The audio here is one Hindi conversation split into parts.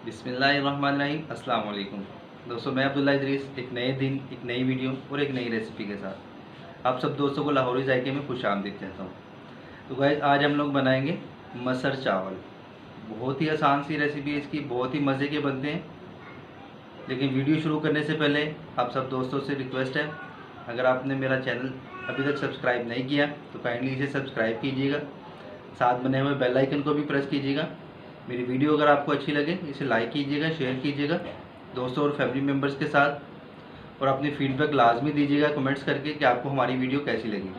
बिस्मिल्लाहिर्रहमानिर्रहीम। अस्सलाम वालेकुम दोस्तों, मैं अब्दुल्ला इदरीस एक नए दिन, एक नई वीडियो और एक नई रेसिपी के साथ आप सब दोस्तों को लाहौरी जायके में खुश आमदीद कहता हूँ। तो गाइस, आज हम लोग बनाएंगे मसर चावल। बहुत ही आसान सी रेसिपी है इसकी, बहुत ही मज़े के बनते हैं। लेकिन वीडियो शुरू करने से पहले आप सब दोस्तों से रिक्वेस्ट है, अगर आपने मेरा चैनल अभी तक सब्सक्राइब नहीं किया तो काइंडली इसे सब्सक्राइब कीजिएगा, साथ बने हुए बेल आइकन को भी प्रेस कीजिएगा। मेरी वीडियो अगर आपको अच्छी लगे इसे लाइक कीजिएगा, शेयर कीजिएगा दोस्तों और फैमिली मेम्बर्स के साथ, और अपनी फीडबैक लाजमी दीजिएगा कमेंट्स करके कि आपको हमारी वीडियो कैसी लगी।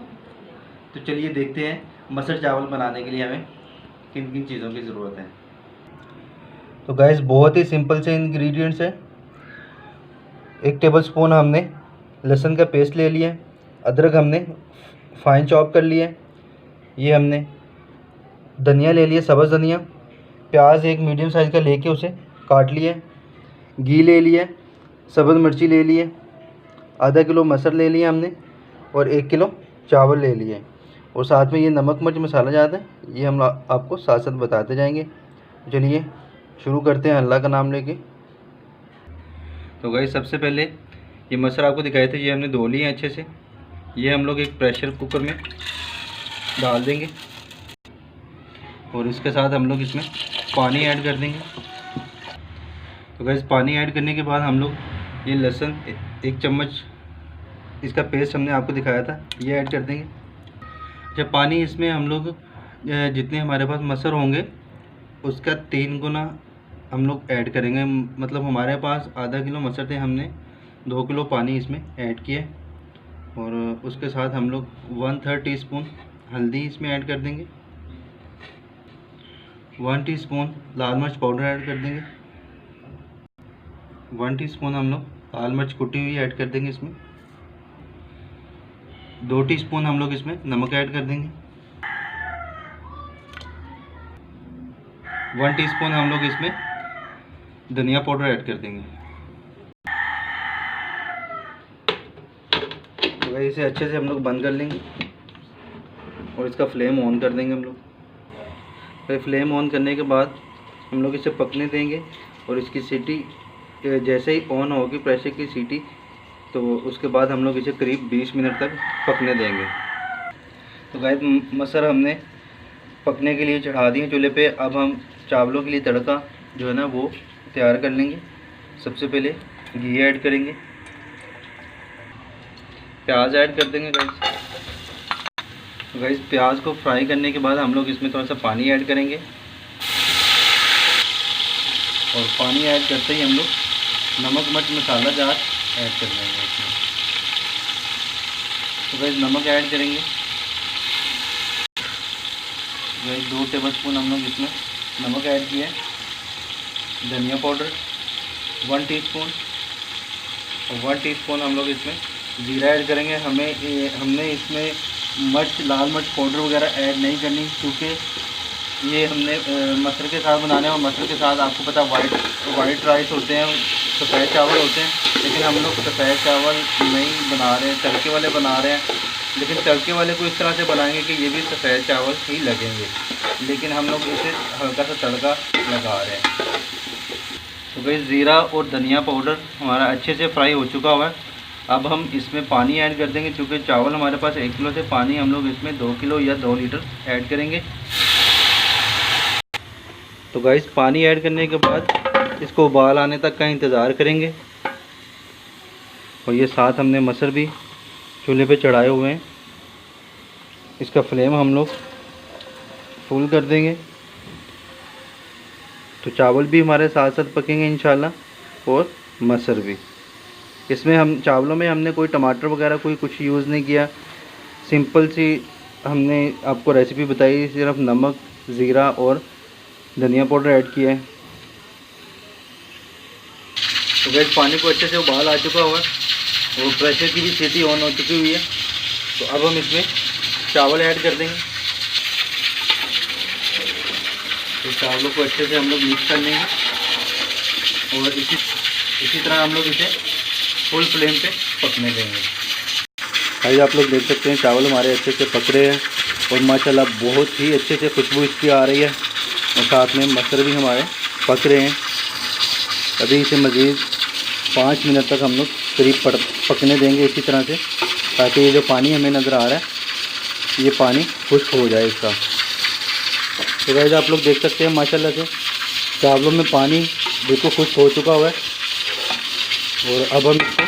तो चलिए देखते हैं मसर चावल बनाने के लिए हमें किन किन चीज़ों की ज़रूरत है। तो गाइस, बहुत ही सिंपल से इंग्रेडिएंट्स है। 1 टेबल स्पून हमने लहसुन का पेस्ट ले लिया, अदरक हमने फाइन चॉप कर लिया, ये हमने धनिया ले लिया, सब्ज़ धनिया, प्याज एक मीडियम साइज़ का लेके उसे काट लिया, घी ले लिया, सब्ज़ मिर्ची ले लिए, आधा किलो मसर ले लिया हमने, और 1 किलो चावल ले लिए, और साथ में ये नमक मिर्च मसाला जाता है, ये हम आपको साथ साथ बताते जाएंगे। चलिए शुरू करते हैं अल्लाह का नाम लेके। तो गाइस, सबसे पहले ये मसर आपको दिखाए थे, ये हमने धो लिए हैं अच्छे से। ये हम लोग एक प्रेशर कुकर में डाल देंगे और इसके साथ हम लोग इसमें पानी ऐड कर देंगे। तो गाइस, पानी ऐड करने के बाद हम लोग ये लहसुन 1 चम्मच इसका पेस्ट हमने आपको दिखाया था, ये ऐड कर देंगे। जब पानी इसमें हम लोग जितने हमारे पास मसर होंगे उसका 3 गुना हम लोग ऐड करेंगे। मतलब हमारे पास आधा किलो मसर थे, हमने 2 किलो पानी इसमें ऐड किया, और उसके साथ हम लोग 1/3 टीस्पून हल्दी इसमें ऐड कर देंगे, 1 टीस्पून लाल मिर्च पाउडर ऐड कर देंगे, 1 टीस्पून हम लोग लाल मिर्च कुटी हुई ऐड कर देंगे इसमें, 2 टीस्पून हम लोग इसमें नमक ऐड कर देंगे, 1 टीस्पून हम लोग इसमें धनिया पाउडर ऐड कर देंगे। तो इसे अच्छे से हम लोग बंद कर लेंगे और इसका फ्लेम ऑन कर देंगे हम लोग। फिर फ्लेम ऑन करने के बाद हम लोग इसे पकने देंगे, और इसकी सीटी जैसे ही ऑन होगी प्रेशर की सीटी, तो उसके बाद हम लोग इसे करीब 20 मिनट तक पकने देंगे। तो गाइस, मसर हमने पकने के लिए चढ़ा दिए चूल्हे पे। अब हम चावलों के लिए तड़का जो है ना वो तैयार कर लेंगे। सबसे पहले घी ऐड करेंगे, प्याज ऐड कर देंगे गाइस। तो गाइस, प्याज को फ्राई करने के बाद हम लोग इसमें थोड़ा सा पानी ऐड करेंगे, और पानी ऐड करते ही हम लोग नमक मिर्च मसाला जार ऐड कर देंगे इसमें। तो गाइस, नमक ऐड करेंगे गाइस, 2 टेबलस्पून हम लोग इसमें नमक ऐड किया है, धनिया पाउडर 1 टीस्पून, और 1 टीस्पून हम लोग इसमें जीरा ऐड करेंगे। हमने इसमें लाल मिर्च पाउडर वगैरह ऐड नहीं करनी, क्योंकि ये हमने मसर के साथ बनाने हैं, और मसर के साथ आपको पता वाइट राइस होते हैं, सफ़ेद चावल होते हैं। लेकिन हम लोग सफ़ेद चावल नहीं बना रहे हैं, तड़के वाले बना रहे हैं। लेकिन तड़के वाले को इस तरह से बनाएंगे कि ये भी सफ़ेद चावल ही लगेंगे, लेकिन हम लोग इसे हल्का सा तड़का लगा रहे हैं। तो भाई, ज़ीरा और धनिया पाउडर हमारा अच्छे से फ्राई हो चुका हुआ है। अब हम इसमें पानी ऐड कर देंगे, क्योंकि चावल हमारे पास 1 किलो थे, पानी हम लोग इसमें 2 किलो या 2 लीटर ऐड करेंगे। तो गाइस, पानी ऐड करने के बाद इसको उबाल आने तक का इंतज़ार करेंगे, और ये साथ हमने मसर भी चूल्हे पे चढ़ाए हुए हैं। इसका फ्लेम हम लोग फुल कर देंगे, तो चावल भी हमारे साथ साथ पकेंगे इंशाल्लाह, और मसर भी। इसमें हम चावलों में हमने कोई टमाटर वगैरह कोई कुछ यूज़ नहीं किया, सिंपल सी हमने आपको रेसिपी बताई, सिर्फ नमक, ज़ीरा और धनिया पाउडर ऐड किया है। तो गैस, पानी को अच्छे से उबाल आ चुका हुआ है और प्रेशर की भी सीटी ऑन हो चुकी हुई है। तो अब हम इसमें चावल ऐड कर देंगे। तो चावलों को अच्छे से हम लोग मिक्स कर लेंगे, और इसी तरह हम लोग इसे फुल फ्लेम पे पकने देंगे। भाई, आप लोग देख सकते हैं चावल हमारे अच्छे से पक रहे हैं, और माशाल्लाह बहुत ही अच्छे से खुशबू इसकी आ रही है, और साथ में मटर भी हमारे पक रहे हैं। अभी इसे मज़ीद 5 मिनट तक हम लोग करीब पकने देंगे इसी तरह से, ताकि ये जो पानी हमें नज़र आ रहा है ये पानी खुश्क हो जाए इसका। तो गाइस आप लोग देख सकते हैं माशाल्लाह से चावलों में पानी बिल्कुल खुश्क हो चुका हुआ है। और अब हम इसको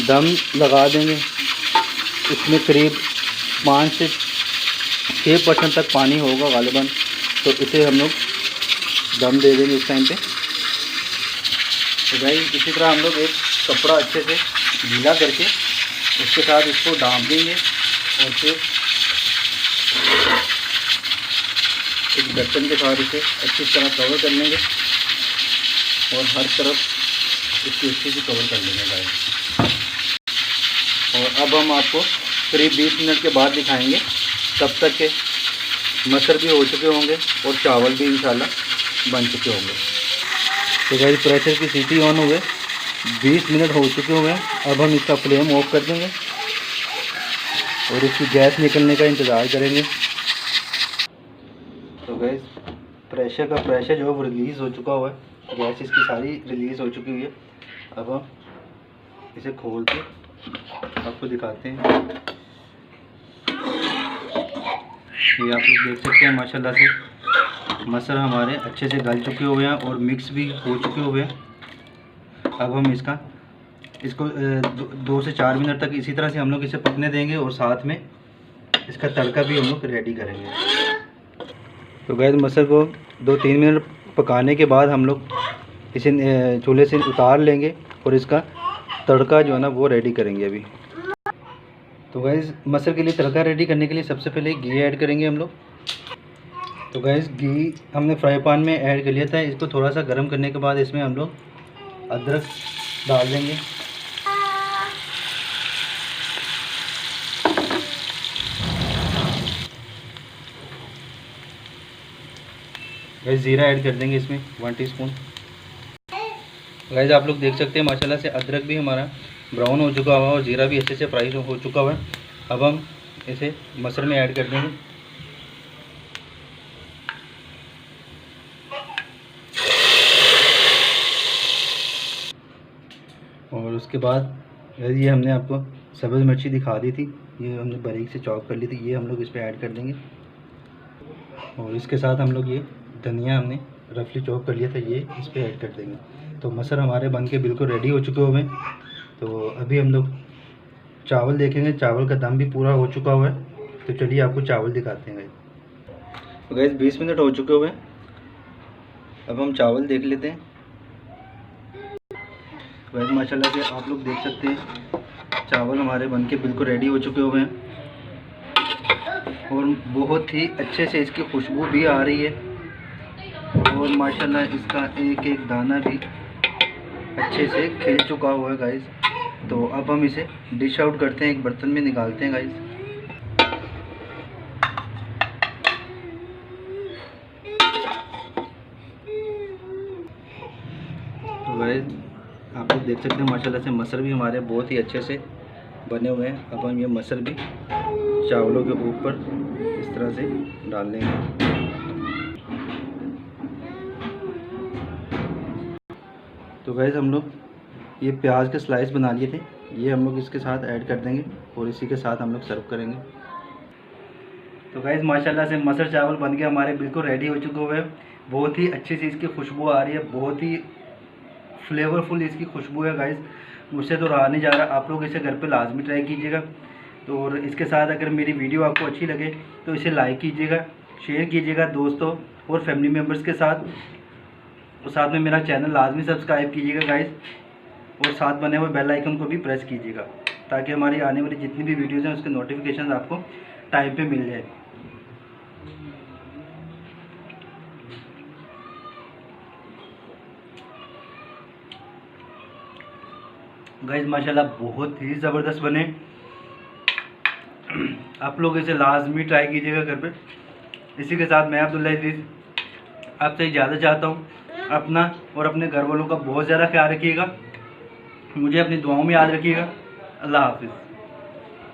दम लगा देंगे। इसमें करीब 5 से 6% तक पानी होगा गालिबन, तो इसे हम लोग दम दे देंगे इस टाइम पे। तो भाई इसी तरह हम लोग एक कपड़ा अच्छे से गीला करके उसके साथ इसको ढाँप देंगे और फिर एक बर्तन के साथ इसे अच्छी तरह कवर कर लेंगे और हर तरफ इसकी अच्छे से कवर कर लेंगे गाइस। और अब हम आपको करीब 20 मिनट के बाद दिखाएंगे, तब तक के मटर भी हो चुके होंगे और चावल भी इंशाल्लाह बन चुके होंगे। तो गाइस प्रेशर की सीटी ऑन हुए 20 मिनट हो चुके हुए हैं। अब हम इसका फ्लेम ऑफ कर देंगे और इसकी गैस निकलने का इंतज़ार करेंगे। तो गाइस प्रेशर जो है रिलीज़ हो चुका हुआ है, गैस इसकी सारी रिलीज़ हो चुकी हुई है। अब हम इसे खोल के आपको दिखाते हैं। ये आप लोग देख सकते हैं माशाल्लाह से मटर हमारे अच्छे से गल चुके हुए हैं और मिक्स भी हो चुके हुए हैं। अब हम इसको 2 से 4 मिनट तक इसी तरह से हम लोग इसे पकने देंगे और साथ में इसका तड़का भी हम लोग रेडी करेंगे। तो गैस मटर को 2-3 मिनट पकाने के बाद हम लोग इसे चूल्हे से उतार लेंगे और इसका तड़का जो है ना वो रेडी करेंगे अभी। तो गैस मटर के लिए तड़का रेडी करने के लिए सबसे पहले घी ऐड करेंगे हम लोग। तो गैस घी हमने फ्राई पैन में ऐड कर लिया था। इसको थोड़ा सा गर्म करने के बाद इसमें हम लोग अदरक डाल देंगे। गैस ज़ीरा ऐड कर देंगे इसमें 1 टीस्पून। गैस आप लोग देख सकते हैं माशाल्लाह से अदरक भी हमारा ब्राउन हो चुका हुआ और ज़ीरा भी अच्छे से फ्राई हो चुका हुआ है। अब हम इसे मटर में ऐड कर देंगे। और उसके बाद ये हमने आपको सब्ज़ मिर्ची दिखा दी थी, ये हमने बारीक से चॉप कर ली थी, ये हम लोग इस पर ऐड कर देंगे। और इसके साथ हम लोग ये धनिया हमने रफली चॉप कर लिया था, ये इस पर ऐड कर देंगे। तो मटर हमारे बन के बिल्कुल रेडी हो चुके हुए हैं। तो अभी हम लोग चावल देखेंगे, चावल का दम भी पूरा हो चुका हुआ है। तो चलिए आपको चावल दिखाते हैं। तो गैस 20 मिनट हो चुके हुए हैं। अब हम चावल देख लेते हैं। वैसे माशाल्लाह से आप लोग देख सकते हैं चावल हमारे बनके बिल्कुल रेडी हो चुके हुए हैं और बहुत ही अच्छे से इसकी खुशबू भी आ रही है और माशाल्लाह इसका एक एक दाना भी अच्छे से खिल चुका हुआ है गाइस। तो अब हम इसे डिश आउट करते हैं, एक बर्तन में निकालते हैं गाइस। तो गाइस आप लोग देख सकते हैं माशाल्लाह से मटर भी हमारे बहुत ही अच्छे से बने हुए हैं। अब हम ये मटर भी चावलों के ऊपर इस तरह से डाल देंगे। तो गाइस हम लोग ये प्याज के स्लाइस बना लिए थे, ये हम लोग इसके साथ ऐड कर देंगे और इसी के साथ हम लोग सर्व करेंगे। तो गाइस माशाल्लाह से मटर चावल बन के हमारे बिल्कुल रेडी हो चुके हुए हैं। बहुत ही अच्छी सी इसकी खुशबू आ रही है, बहुत ही फ्लेवरफुल इसकी खुशबू है गाइस, मुझसे तो रहा नहीं जा रहा। आप लोग इसे घर पे लाजमी ट्राई कीजिएगा। तो और इसके साथ अगर मेरी वीडियो आपको अच्छी लगे तो इसे लाइक कीजिएगा, शेयर कीजिएगा दोस्तों और फैमिली मेम्बर्स के साथ, और साथ में मेरा चैनल लाजमी सब्सक्राइब कीजिएगा गाइस, और साथ बने हुए बेल आइकन को भी प्रेस कीजिएगा ताकि हमारी आने वाली जितनी भी वीडियोज़ हैं उसके नोटिफिकेशन आपको टाइम पे मिल जाए। गाइस माशाल्लाह बहुत ही ज़बरदस्त बने। आप लोग इसे लाजमी ट्राई कीजिएगा घर पे। इसी के साथ मैं अब्दुल्ला इदरीस आपसे इजाज़त चाहता हूँ। अपना और अपने घर वालों का बहुत ज़्यादा ख्याल रखिएगा, मुझे अपनी दुआओं में याद रखिएगा। अल्लाह हाफिज़।